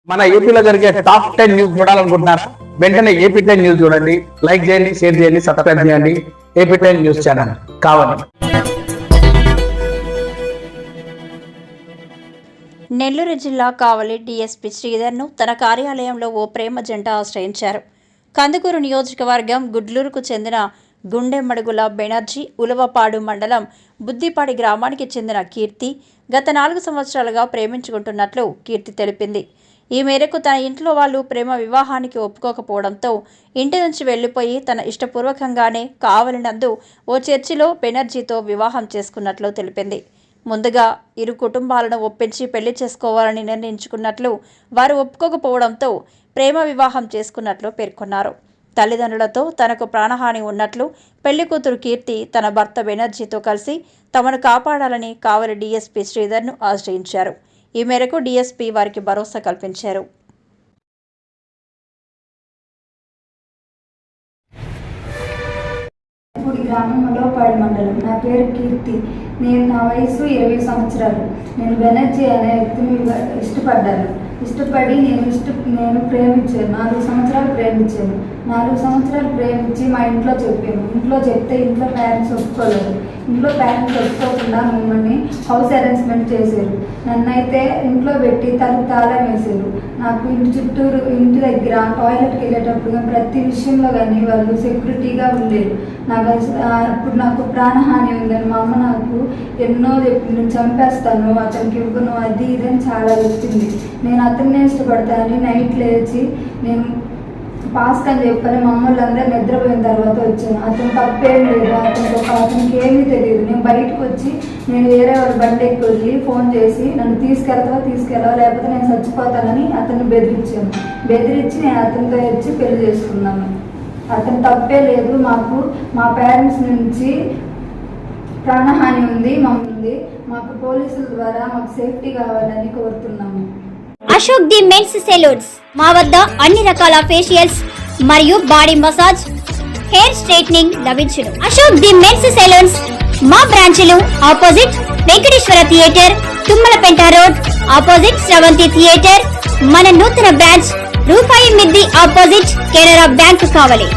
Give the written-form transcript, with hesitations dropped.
మన ఏపీలో జరిగే టాప్ 10 న్యూస్ చూడాలనుకుంటున్నారా? వెంటనే ఏపీ 10 న్యూస్ చూడండి. లైక్ చేయండి, షేర్ చేయండి, సబ్స్క్రైబ్ చేయండి. ఏపీ 10 న్యూస్ ఛానల్ కావాలి. నెల్లూరు జిల్లా కావలి డీఎస్పీ శ్రీధర్ను తన కార్యాలయంలో ఓ ప్రేమ జంట ఆశ్రయించారు. కందుకూరు నియోజకవర్గం గుడ్లూరుకు చెందిన గుండెమడుగుల బెనర్జీ ఉలవపాడు మండలం బుద్దిపాడి గ్రామానికి చెందిన కీర్తి గత 4 సంవత్సరాలుగా ప్రేమించుకుంటున్నట్లు కీర్తి తెలిపింది. ఈ మేరకు తన ఇంట్లో వాళ్ళు ప్రేమ వివాహానికి ఒప్పుకోకపోవడంతో ఇంటి నుంచి వెళ్లిపోయి తన ఇష్టపూర్వకంగానే కావలినందు ఓ చర్చిలో బెనర్జీతో వివాహం చేసుకున్నట్లు తెలిపింది. ముందుగా ఇరు కుటుంబాలను ఒప్పించి పెళ్లి చేసుకోవాలని నిర్ణయించుకున్నట్లు, వారు ఒప్పుకోకపోవడంతో ప్రేమ వివాహం చేసుకున్నట్లు పేర్కొన్నారు. తల్లిదండ్రులతో తనకు ప్రాణహాని ఉన్నట్లు పెళ్లి కూతురు కీర్తి తన భర్త బెనర్జీతో కలిసి తమను కాపాడాలని కావలి డీఎస్పీ శ్రీధర్ను ఆశ్రయించారు. ఈ మేరకు డీఎస్పీ వారికి భరోసా కల్పించారు. గ్రామంలో పాడి మండలం. నా పేరు కీర్తి. నా వయసు 20 సంవత్సరాలు. నేను బెనర్జీ అనే వ్యక్తిని ఇష్టపడి నేను ప్రేమించాను. 4 సంవత్సరాలు ప్రేమించాను. 4 సంవత్సరాలు ప్రేమించి మా ఇంట్లో చెప్పాను. ఇంట్లో చెప్తే ఇంట్లో పేరెంట్స్ ఒప్పుకోలేదు. ఇంట్లో పేరెంట్స్ ఒప్పుకోకుండా మమ్మల్ని హౌస్ అరేంజ్మెంట్ చేశారు. నన్నైతే ఇంట్లో పెట్టి తాళం వేశారు. నాకు ఇంటి దగ్గర టాయిలెట్కి వెళ్ళేటప్పుడు ప్రతి విషయంలో కానీ వాళ్ళు సెక్యూరిటీగా ఉండేది. అప్పుడు నాకు ప్రాణహాని ఉందని మా అమ్మ నాకు ఎన్నో చెప్పింది. నేను చంపేస్తాను, అతనికి ఇవ్వను, అది ఇదని చాలా చెప్పింది. నేను అతన్నే ఇష్టపడతానని నైట్ లేచి నేను పాస్క్ అని చెప్పని మా అమ్మలందరూ నిద్రపోయిన తర్వాత వచ్చాను. అతను తప్పేం లేదు, అతనికి ఏమీ తెలియదు. నేను బయటకు వచ్చి నేను వేరే వాళ్ళ బండి ఎక్కి వెళ్ళి ఫోన్ చేసి నన్ను తీసుకెళ్ళవా లేకపోతే నేను చచ్చిపోతానని అతన్ని బెదిరించి నేను అతనితో వచ్చి పెళ్లి చేసుకున్నాను. అతను తప్పే లేదు. మా పేరెంట్స్ నుంచి ప్రాణహాని ఉంది. మాకు పోలీసుల ద్వారా మాకు సేఫ్టీ కావాలని కోరుతున్నాము. అశోక్ ది మెన్స్ సెలూన్స్ మా వద్ద అన్ని రకాల ఫేషియల్స్ మరియు బాడీ మసాజ్, హెయిర్ స్ట్రైట్నింగ్ లభించును. అశోక్ ది మెన్స్ సెలూన్స్ మా బ్రాంచ్లు opposite Venkateswara theatre, Tummalapenta road opposite Sravanthi theatre. మన నూతన బ్రాంచ్ రూపాయి మిద్ది ఆపోజిట్ కెనరా బ్యాంక్ కావలి.